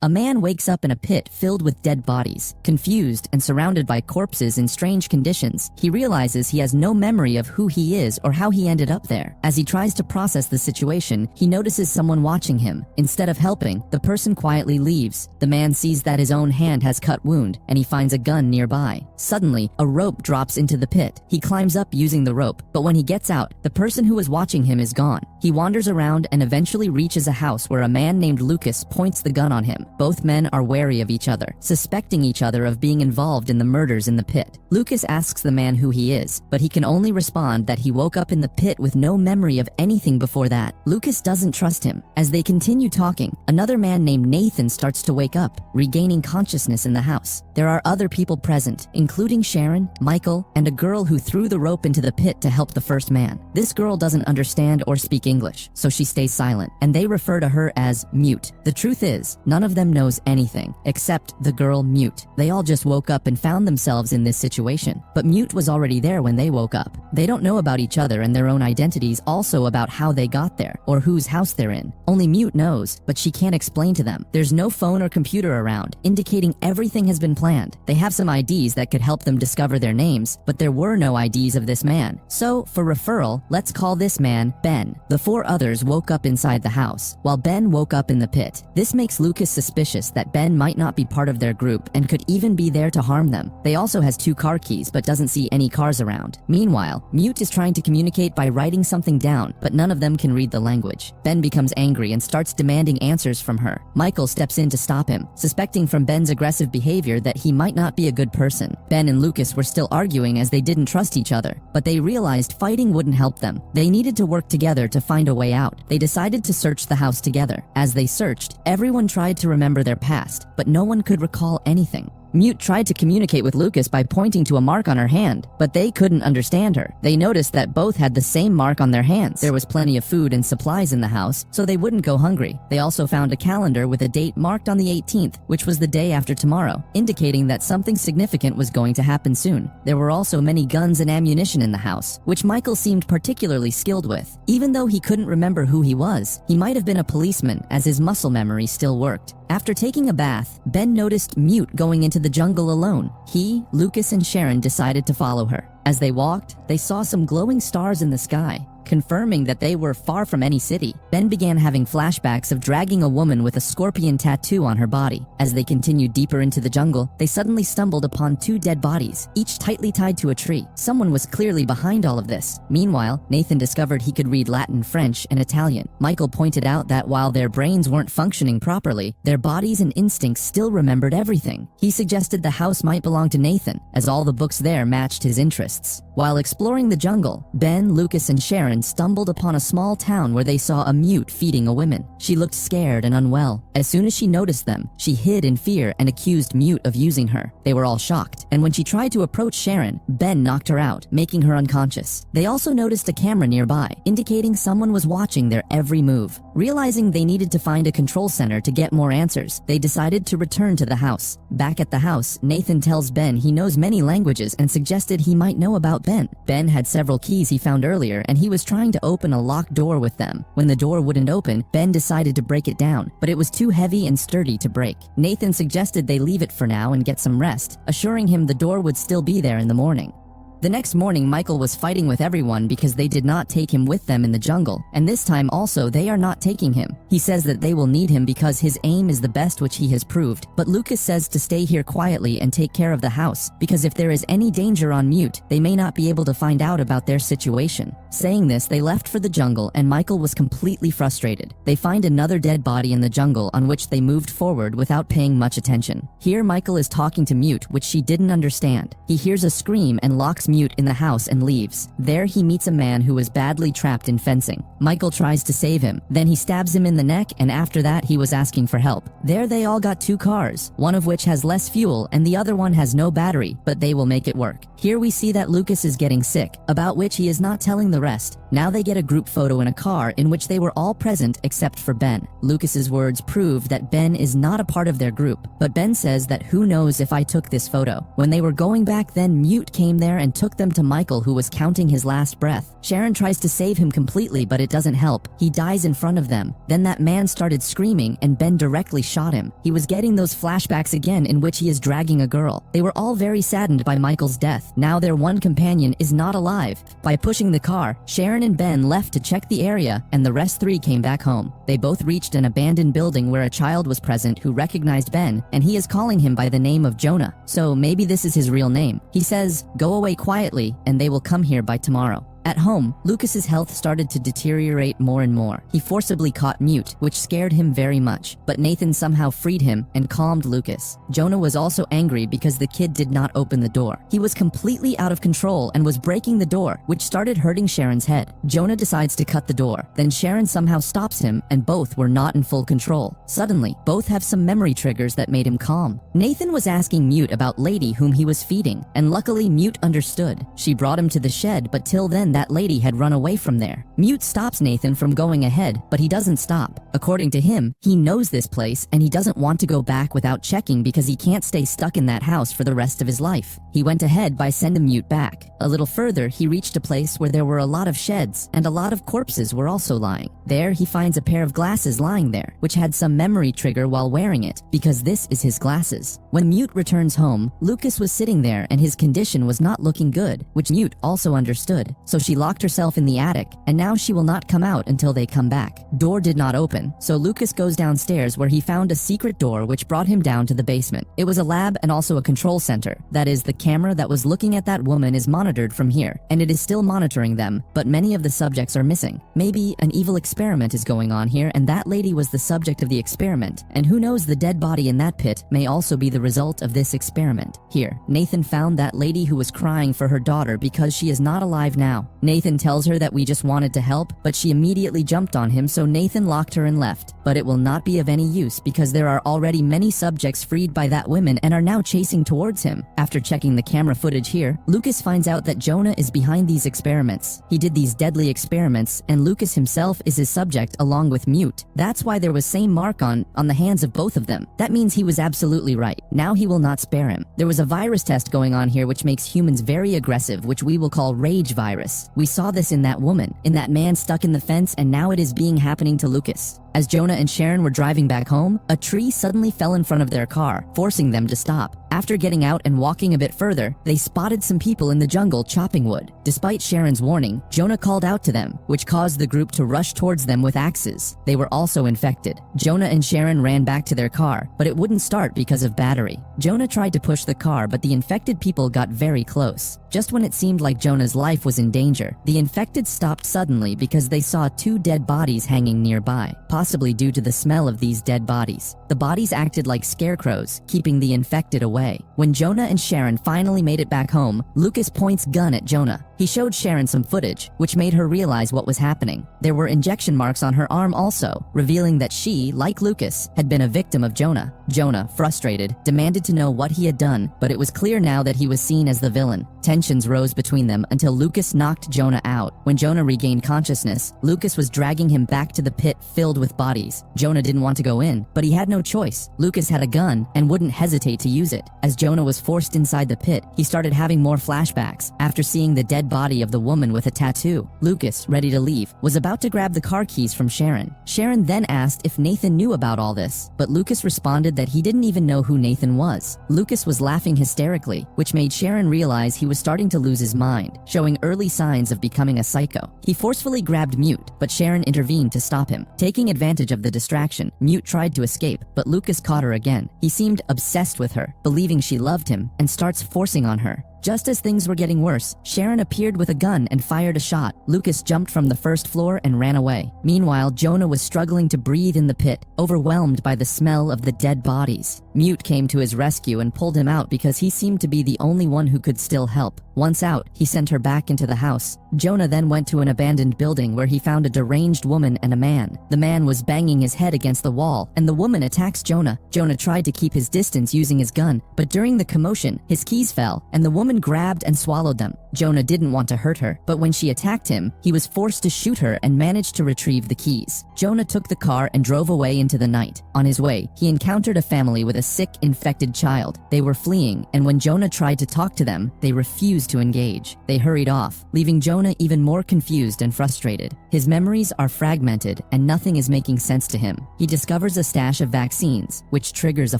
A man wakes up in a pit filled with dead bodies. Confused and surrounded by corpses in strange conditions, he realizes he has no memory of who he is or how he ended up there. As he tries to process the situation, he notices someone watching him. Instead of helping, the person quietly leaves. The man sees that his own hand has cut wound, and he finds a gun nearby. Suddenly, a rope drops into the pit. He climbs up using the rope, but when he gets out, the person who was watching him is gone. He wanders around and eventually reaches a house where a man named Lucas points the gun on him. Both men are wary of each other, suspecting each other of being involved in the murders in the pit. Lucas asks the man who he is, but he can only respond that he woke up in the pit with no memory of anything before that. Lucas doesn't trust him. As they continue talking, another man named Nathan starts to wake up, regaining consciousness in the house. There are other people present, including Sharon, Michael, and a girl who threw the rope into the pit to help the first man. This girl doesn't understand or speak English, so she stays silent, and they refer to her as Mute. The truth is, none of them knows anything, except the girl Mute. They all just woke up and found themselves in this situation, but Mute was already there when they woke up. They don't know about each other and their own identities, also about how they got there, or whose house they're in. Only Mute knows, but she can't explain to them. There's no phone or computer around, indicating everything has been planned. They have some IDs that could help them discover their names, but there were no IDs of this man. So, for referral, let's call this man Ben. The four others woke up inside the house, while Ben woke up in the pit. This makes Lucas suspicious that Ben might not be part of their group and could even be there to harm them. They also has 2 car keys but doesn't see any cars around. Meanwhile, Mute is trying to communicate by writing something down, but none of them can read the language. Ben becomes angry and starts demanding answers from her. Michael steps in to stop him, suspecting from Ben's aggressive behavior that he might not be a good person. Ben and Lucas were still arguing as they didn't trust each other, but they realized fighting wouldn't help them. They needed to work together to find a way out. They decided to search the house together. As they searched, everyone tried to remember their past, but no one could recall anything. Mute tried to communicate with Lucas by pointing to a mark on her hand, but they couldn't understand her. They noticed that both had the same mark on their hands. There was plenty of food and supplies in the house, so they wouldn't go hungry. They also found a calendar with a date marked on the 18th, which was the day after tomorrow, indicating that something significant was going to happen soon. There were also many guns and ammunition in the house, which Michael seemed particularly skilled with. Even though he couldn't remember who he was, he might have been a policeman, as his muscle memory still worked. After taking a bath, Ben noticed Mute going into the jungle alone. He, Lucas, and Sharon decided to follow her. As they walked, they saw some glowing stars in the sky, confirming that they were far from any city. Ben began having flashbacks of dragging a woman with a scorpion tattoo on her body. As they continued deeper into the jungle, they suddenly stumbled upon 2 dead bodies, each tightly tied to a tree. Someone was clearly behind all of this. Meanwhile, Nathan discovered he could read Latin, French, and Italian. Michael pointed out that while their brains weren't functioning properly, their bodies and instincts still remembered everything. He suggested the house might belong to Nathan, as all the books there matched his interests. While exploring the jungle, Ben, Lucas, and Sharon stumbled upon a small town where they saw a Mute feeding a woman. She looked scared and unwell. As soon as she noticed them, she hid in fear and accused Mute of using her. They were all shocked, and when she tried to approach Sharon, Ben knocked her out, making her unconscious. They also noticed a camera nearby, indicating someone was watching their every move. Realizing they needed to find a control center to get more answers, they decided to return to the house. Back at the house, Nathan tells Ben he knows many languages and suggested he might know about Ben. Ben had several keys he found earlier, and he was trying to open a locked door with them. When the door wouldn't open, Ben decided to break it down, but it was too heavy and sturdy to break. Nathan suggested they leave it for now and get some rest, assuring him the door would still be there in the morning. The next morning, Michael was fighting with everyone because they did not take him with them in the jungle, and this time also they are not taking him. He says that they will need him because his aim is the best, which he has proved, but Lucas says to stay here quietly and take care of the house, because if there is any danger on Mute, they may not be able to find out about their situation. Saying this, they left for the jungle, and Michael was completely frustrated. They find another dead body in the jungle, on which they moved forward without paying much attention. Here Michael is talking to Mute, which she didn't understand. He hears a scream and locks Mute in the house and leaves. There he meets a man who was badly trapped in fencing. Michael tries to save him, then he stabs him in the neck, and after that he was asking for help. There they all got 2 cars, one of which has less fuel and the other one has no battery, but they will make it work. Here we see that Lucas is getting sick, about which he is not telling the rest. Now they get a group photo in a car in which they were all present except for Ben. Lucas's words prove that Ben is not a part of their group, but Ben says that who knows if I took this photo. When they were going back then, Mute came there and took them to Michael, who was counting his last breath. Sharon tries to save him completely, but it doesn't help. He dies in front of them. Then that man started screaming and Ben directly shot him. He was getting those flashbacks again in which he is dragging a girl. They were all very saddened by Michael's death. Now their one companion is not alive. By pushing the car, Sharon and Ben left to check the area, and the rest three came back home. They both reached an abandoned building where a child was present who recognized Ben, and he is calling him by the name of Jonah. So maybe this is his real name. He says, "Go away quietly, and they will come here by tomorrow." At home, Lucas's health started to deteriorate more and more. He forcibly caught Mute, which scared him very much, but Nathan somehow freed him and calmed Lucas. Jonah was also angry because the kid did not open the door. He was completely out of control and was breaking the door, which started hurting Sharon's head. Jonah decides to cut the door. Then Sharon somehow stops him, and both were not in full control. Suddenly, both have some memory triggers that made him calm. Nathan was asking Mute about Lady whom he was feeding, and luckily Mute understood. She brought him to the shed, but till then that lady had run away from there. Mute stops Nathan from going ahead, but he doesn't stop. According to him, he knows this place and he doesn't want to go back without checking because he can't stay stuck in that house for the rest of his life. He went ahead by sending Mute back. A little further, he reached a place where there were a lot of sheds and a lot of corpses were also lying. There, he finds a pair of glasses lying there, which had some memory trigger while wearing it, because this is his glasses. When Mute returns home, Lucas was sitting there and his condition was not looking good, which Mute also understood. So she locked herself in the attic, and now she will not come out until they come back. Door did not open, so Lucas goes downstairs where he found a secret door which brought him down to the basement. It was a lab and also a control center. That is, the camera that was looking at that woman is monitored from here, and it is still monitoring them, but many of the subjects are missing. Maybe an evil experiment is going on here, and that lady was the subject of the experiment, and who knows, the dead body in that pit may also be the result of this experiment. Here, Nathan found that lady who was crying for her daughter because she is not alive now. Nathan tells her that we just wanted to help, but she immediately jumped on him, so Nathan locked her and left. But it will not be of any use because there are already many subjects freed by that woman and are now chasing towards him. After checking the camera footage here, Lucas finds out that Jonah is behind these experiments. He did these deadly experiments, and Lucas himself is his subject along with Mute. That's why there was same mark on the hands of both of them. That means he was absolutely right. Now he will not spare him. There was a virus test going on here which makes humans very aggressive, which we will call rage virus. We saw this in that woman, in that man stuck in the fence, and now it is happening to Lucas. As Jonah and Sharon were driving back home, a tree suddenly fell in front of their car, forcing them to stop. After getting out and walking a bit further, they spotted some people in the jungle chopping wood. Despite Sharon's warning, Jonah called out to them, which caused the group to rush towards them with axes. They were also infected. Jonah and Sharon ran back to their car, but it wouldn't start because of battery. Jonah tried to push the car, but the infected people got very close. Just when it seemed like Jonah's life was in danger, the infected stopped suddenly because they saw two dead bodies hanging nearby, possibly due to the smell of these dead bodies. The bodies acted like scarecrows, keeping the infected away. When Jonah and Sharon finally made it back home, Lucas points gun at Jonah. He showed Sharon some footage, which made her realize what was happening. There were injection marks on her arm also, revealing that she, like Lucas, had been a victim of Jonah. Jonah, frustrated, demanded to know what he had done, but it was clear now that he was seen as the villain. Tensions rose between them until Lucas knocked Jonah out. When Jonah regained consciousness, Lucas was dragging him back to the pit filled with bodies. Jonah didn't want to go in, but he had no choice. Lucas had a gun and wouldn't hesitate to use it. As Jonah was forced inside the pit, he started having more flashbacks after seeing the dead body of the woman with a tattoo. Lucas, ready to leave, was about to grab the car keys from Sharon. Sharon then asked if Nathan knew about all this, but Lucas responded that he didn't even know who Nathan was. Lucas was laughing hysterically, which made Sharon realize he was starting to lose his mind, showing early signs of becoming a psycho. He forcefully grabbed Mute, but Sharon intervened to stop him. Taking advantage of the distraction, Mute tried to escape, but Lucas caught her again. He seemed obsessed with her, believing she loved him, and starts forcing on her. Just as things were getting worse, Sharon appeared with a gun and fired a shot. Lucas jumped from the first floor and ran away. Meanwhile, Jonah was struggling to breathe in the pit, overwhelmed by the smell of the dead bodies. Mute came to his rescue and pulled him out because he seemed to be the only one who could still help. Once out, he sent her back into the house. Jonah then went to an abandoned building where he found a deranged woman and a man. The man was banging his head against the wall, and the woman attacks Jonah. Jonah tried to keep his distance using his gun, but during the commotion, his keys fell, and the woman grabbed and swallowed them. Jonah didn't want to hurt her, but when she attacked him, he was forced to shoot her and managed to retrieve the keys. Jonah took the car and drove away into the night. On his way, he encountered a family with a sick, infected child. They were fleeing, and when Jonah tried to talk to them, they refused to engage. They hurried off, leaving Jonah even more confused and frustrated. His memories are fragmented, and nothing is making sense to him. He discovers a stash of vaccines, which triggers a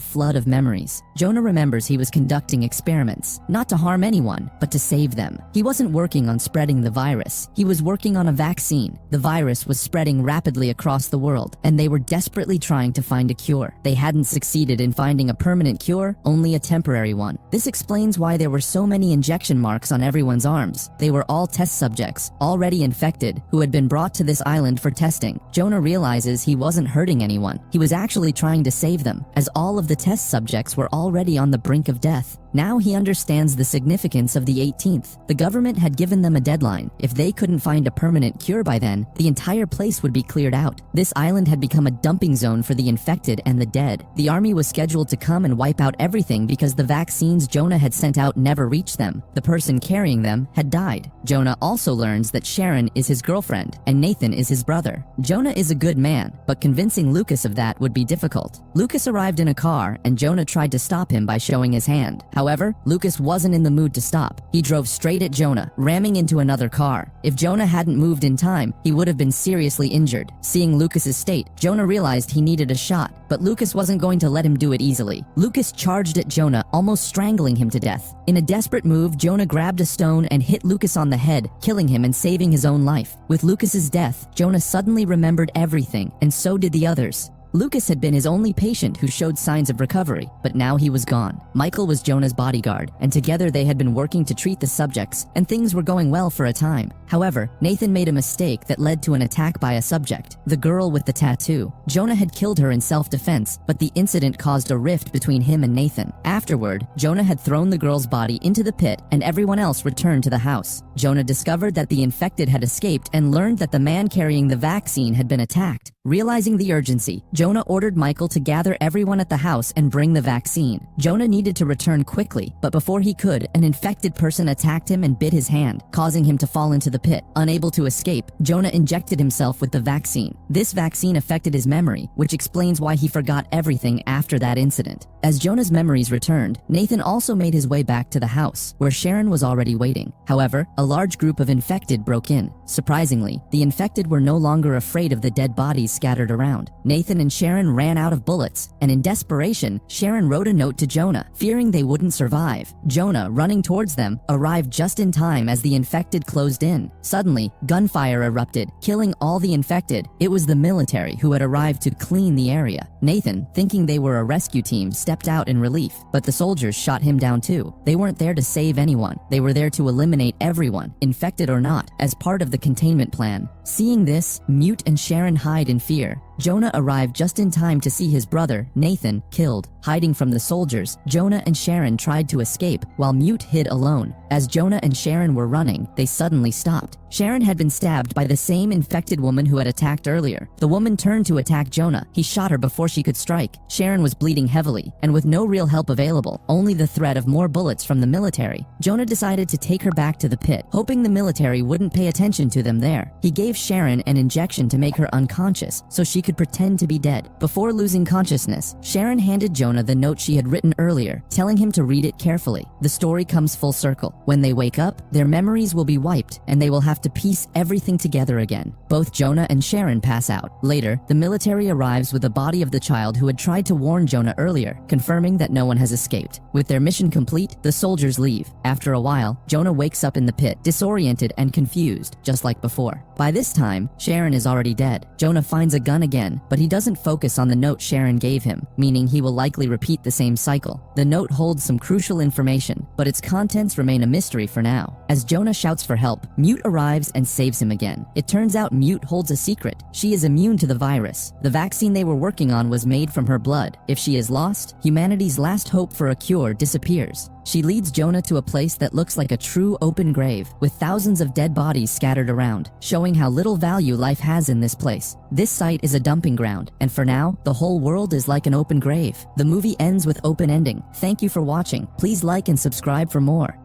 flood of memories. Jonah remembers he was conducting experiments, not to harm anyone, but to save them. He wasn't working on spreading the virus. He was working on a vaccine. The virus was spreading rapidly across the world, and they were desperately trying to find a cure. They hadn't succeeded in finding a permanent cure, only a temporary one. This explains why there were so many injection marks on everyone's arms. They were all test subjects, already infected, who had been brought to this island for testing. Jonah realizes he wasn't hurting anyone. He was actually trying to save them, as all of the test subjects were already on the brink of death. Now he understands the significance of the 18th. The government had given them a deadline. If they couldn't find a permanent cure by then, the entire place would be cleared out. This island had become a dumping zone for the infected and the dead. The army was scheduled to come and wipe out everything because the vaccines Jonah had sent out never reached them. The person carrying them had died. Jonah also learns that Sharon is his girlfriend and Nathan is his brother. Jonah is a good man, but convincing Lucas of that would be difficult. Lucas arrived in a car and Jonah tried to stop him by showing his hand. However, Lucas wasn't in the mood to stop. He drove straight at Jonah, ramming into another car. If Jonah hadn't moved in time, he would have been seriously injured. Seeing Lucas's state, Jonah realized he needed a shot, but Lucas wasn't going to let him do it easily. Lucas charged at Jonah, almost strangling him to death. In a desperate move, Jonah grabbed a stone and hit Lucas on the head, killing him and saving his own life. With Lucas's death, Jonah suddenly remembered everything, and so did the others. Lucas had been his only patient who showed signs of recovery, but now he was gone. Michael was Jonah's bodyguard, and together they had been working to treat the subjects, and things were going well for a time. However, Nathan made a mistake that led to an attack by a subject, the girl with the tattoo. Jonah had killed her in self-defense, but the incident caused a rift between him and Nathan. Afterward, Jonah had thrown the girl's body into the pit, and everyone else returned to the house. Jonah discovered that the infected had escaped and learned that the man carrying the vaccine had been attacked. Realizing the urgency, Jonah ordered Michael to gather everyone at the house and bring the vaccine. Jonah needed to return quickly, but before he could, an infected person attacked him and bit his hand, causing him to fall into the pit. Unable to escape, Jonah injected himself with the vaccine. This vaccine affected his memory, which explains why he forgot everything after that incident. As Jonah's memories returned, Nathan also made his way back to the house, where Sharon was already waiting. However, a large group of infected broke in. Surprisingly, the infected were no longer afraid of the dead bodies scattered around. Nathan and Sharon ran out of bullets, and in desperation, Sharon wrote a note to Jonah, fearing they wouldn't survive. Jonah, running towards them, arrived just in time as the infected closed in. Suddenly, gunfire erupted, killing all the infected. It was the military who had arrived to clean the area. Nathan, thinking they were a rescue team, stepped out in relief, but the soldiers shot him down too. They weren't there to save anyone. They were there to eliminate everyone, infected or not, as part of the containment plan. Seeing this, Mute and Sharon hide in fear. Jonah arrived just in time to see his brother, Nathan, killed. Hiding from the soldiers, Jonah and Sharon tried to escape, while Mute hid alone. As Jonah and Sharon were running, they suddenly stopped. Sharon had been stabbed by the same infected woman who had attacked earlier. The woman turned to attack Jonah. He shot her before she could strike. Sharon was bleeding heavily, and with no real help available, only the threat of more bullets from the military, Jonah decided to take her back to the pit, hoping the military wouldn't pay attention to them there. He gave Sharon an injection to make her unconscious, so she could pretend to be dead. Before losing consciousness, Sharon handed Jonah the note she had written earlier, telling him to read it carefully. The story comes full circle. When they wake up, their memories will be wiped, and they will have to piece everything together again. Both Jonah and Sharon pass out. Later, the military arrives with the body of the child who had tried to warn Jonah earlier, confirming that no one has escaped. With their mission complete, the soldiers leave. After a while, Jonah wakes up in the pit, disoriented and confused, just like before. By this time, Sharon is already dead. Jonah finds a gun again, but he doesn't focus on the note Sharon gave him, meaning he will likely repeat the same cycle. The note holds some crucial information, but its contents remain a mystery for now. As Jonah shouts for help, Mute arrives and saves him again. It turns out Mute holds a secret. She is immune to the virus. The vaccine they were working on was made from her blood. If she is lost, humanity's last hope for a cure disappears. She leads Jonah to a place that looks like a true open grave, with thousands of dead bodies scattered around, showing how little value life has in this place. This site is a dumping ground, and for now, the whole world is like an open grave. The movie ends with open ending. Thank you for watching. Please like and subscribe for more.